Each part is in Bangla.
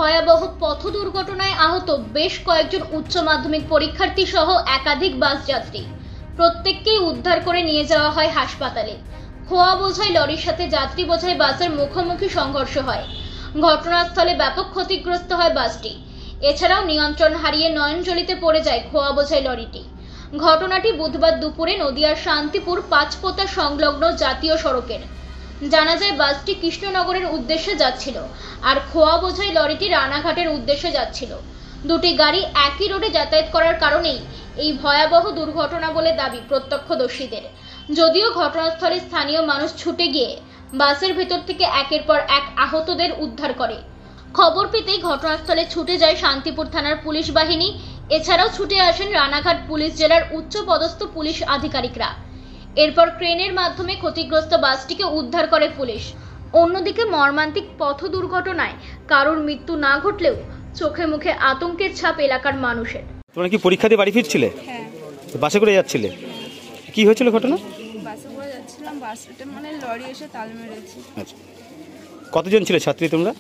ভয়াবহ পথ দুর্ঘটনায় আহত বেশ কয়েকজন উচ্চ মাধ্যমিক পরীক্ষার্থী সহ একাধিক বাস যাত্রী। প্রত্যেককেই উদ্ধার করে নিয়ে যাওয়া হয় হাসপাতালে। খোয়া বোঝাই লরির সাথে যাত্রী বোঝাই বাসের মুখোমুখি সংঘর্ষ হয়। ঘটনাস্থলে ব্যাপক ক্ষতিগ্রস্ত হয় বাসটি। এছাড়াও নিয়ন্ত্রণ হারিয়ে নয়নজলিতে পড়ে যায় খোয়া বোঝাই লরিটি। ঘটনাটি বুধবার দুপুরে নদিয়ার শান্তিপুর পাঁচপোতা সংলগ্ন জাতীয় সড়কের। জানা যায় বাসটি কৃষ্ণনগরের উদ্দেশ্যে যাচ্ছিল আর খোয়া বোঝাই লরিটি রানাঘাটের উদ্দেশ্যে যাচ্ছিল। দুটি গাড়ি একই রোডে যাতায়াত করার কারণেই এই ভয়াবহ দুর্ঘটনা বলে দাবি প্রত্যক্ষদর্শীদের। যদিও ঘটনাস্থলে স্থানীয় মানুষ ছুটে গিয়ে বাসের ভেতর থেকে একের পর এক আহতদের উদ্ধার করে। খবর পেতেই ঘটনাস্থলে ছুটে যায় শান্তিপুর থানার পুলিশ বাহিনী। এছাড়াও ছুটে আসেন রানাঘাট পুলিশ জেলার উচ্চ পদস্থ পুলিশ আধিকারিকরা। এরপর ক্রেনের মাধ্যমে ক্ষতিগ্রস্ত বাসটিকে উদ্ধার করে পুলিশ। অন্যদিকে মর্মান্তিক পথ দুর্ঘটনায় কারোর মৃত্যু না ঘটলেও চোখে মুখে আতঙ্কের ছাপ এলাকার মানুষের। তোমরা কি পরীক্ষা দিয়ে বাড়ি ফিরছিলে? হ্যাঁ। বাসে করে যাচ্ছিলে? কি হয়েছিল ঘটনা? বাসে করে যাচ্ছিলাম, বাসটা মানে লরি এসে তাল মেরেছে। আচ্ছা, কতজন ছিল ছাত্রী তোমরা?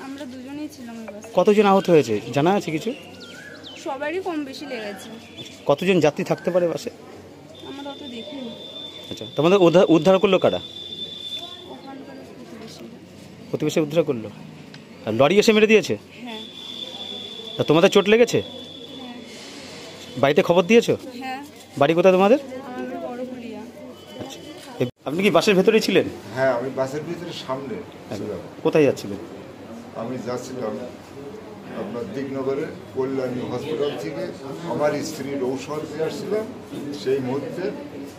আমরা দুজনেই ছিলাম ওই বাসে। কতজন আহত হয়েছে জানা আছে কিছু? সবারই কম বেশি লেগেছে। কতজন যাত্রী থাকতে পারে বাসে? আমরা অত দেখিনি। আচ্ছা, তোমাদের উদ্ধার করলো কারা? ওখানকার প্রতিবেশী উদ্ধার করলো। আর লরি এসে মেরে দিয়েছে? হ্যাঁ। তা তোমাদের চোট লেগেছে? হ্যাঁ। বাড়িতে খবর দিয়েছো? হ্যাঁ। বাড়ি কোথায় তোমাদের? আমাদের বড় পুলিয়া। আচ্ছা, আপনি কি বাসের ভেতরেই ছিলেন? হ্যাঁ, আমি বাসের ভিতরে সামনে ছিলাম। কোথায় যাচ্ছিলেন? আমি যাচ্ছিলাম আপনার দিকনগরে কল্যাণী হসপিটাল থেকে আমার স্ত্রীর ঔষধ দিয়ে আসছিলাম। সেই মুহূর্তে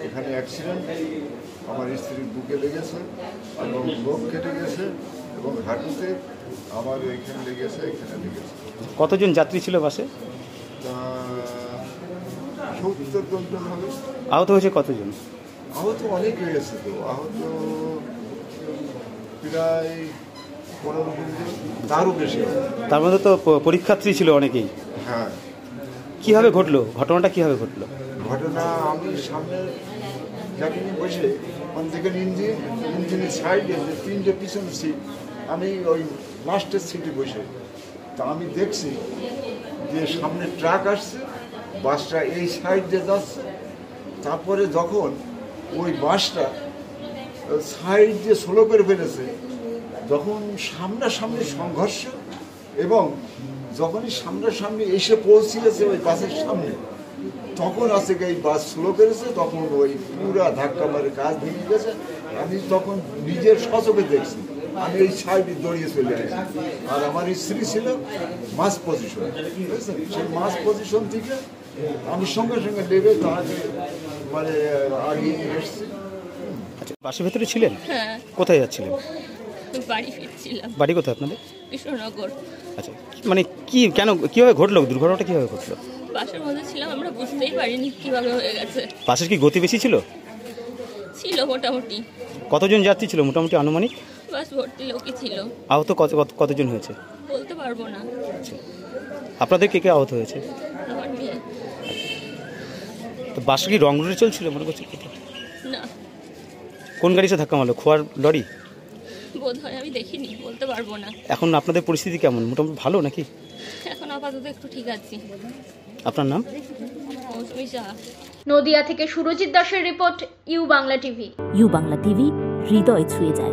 এখানে অ্যাক্সিডেন্ট, আমার স্ত্রীর বুকে লেগেছে এবং মুখ কেটে গেছে এবং হাঁটুতে আমার এখানে লেগেছে, এখানে লেগেছে। কতজন যাত্রী ছিল বাসে? তা 70 জন হবে। আহত হয়েছে কতজন? আহত অনেক হয়েছে, তো আহত প্রায় 15 জন, তারও বেশি হবে। তার মধ্যে তো পরীক্ষার্থী ছিল অনেকেই। হ্যাঁ। কিভাবে ঘটলো ঘটনাটা? কিভাবে ঘটলো ঘটনা, আমি সামনে গাড়ি বসে অন্যদিকে ইঞ্জিনের সাইডে যে 3টে পিছনের সিট, আমি ওই লাস্টের সিটে বসে। তা আমি দেখছি যে সামনে ট্রাক আসছে, বাসটা এই সাইড দিয়ে যাচ্ছে। তারপরে যখন ওই বাসটা সাইড দিয়ে স্লো করে ফেলেছে, যখন সামনাসামনি সংঘর্ষ এবং যখনই সামনাসামনি এসে পৌঁছিয়েছে ওই বাসের সামনে, তখন আছে এই বাস স্লো করেছে, তখন ওই পুরা ধাক্কা মারে কাজ ভেঙে গেছে। আমি তখন নিজের সচকে দেখছি, আমি এই সাইডে দৌড়িয়ে চলে গেছি। আর আমার স্ত্রী ছিল মাঝ পজিশন, বুঝলেন? সেই মাঝ পজিশন থেকে আমি সঙ্গে সঙ্গে নেবে তাকে মানে আগিয়ে নিয়ে এসছি। আচ্ছা, বাসের ভেতরে ছিলেন? হ্যাঁ, কোথায় যাচ্ছিলেন? বাড়ি ফিরছিলাম। বাড়ি কোথায় আপনাদের? কৃষ্ণনগর। আচ্ছা, মানে কিভাবে ঘটলো দুর্ঘটনাটা? কিভাবে ঘটলো? বাসের মধ্যে ছিলাম, আমরা বুঝতেই পারিনি কিভাবে হয়ে গেছে। বাসের কি গতি বেশি ছিল? ছিল মোটামুটি। কতজন যাত্রী ছিল মোটামুটি আনুমানিক? বাস ভর্তি লোকই ছিল। আহত কতজন হয়েছে বলতে পারবো না। আচ্ছা, আপনাদের কে আহত হয়েছে? আমার মেয়ে। তো বাস কি রং রুটে চলছিল মনে করছে? না, কোন গাড়ি সে ধাক্কা মারলো? খোয়ার লরি বোধ হয়, আমি দেখিনি, বলতে পারবো না। এখন আপনাদের পরিস্থিতি কেমন? মোটামুটি ভালো নাকি? এখন আপাতত একটু ঠিক আছি। আপনার নাম? মৌসুমী সাহা। নদিয়া থেকে সুরজিৎ দাসের report, U Bangla TV. U Bangla TV, হৃদয় ছুঁয়ে যায়।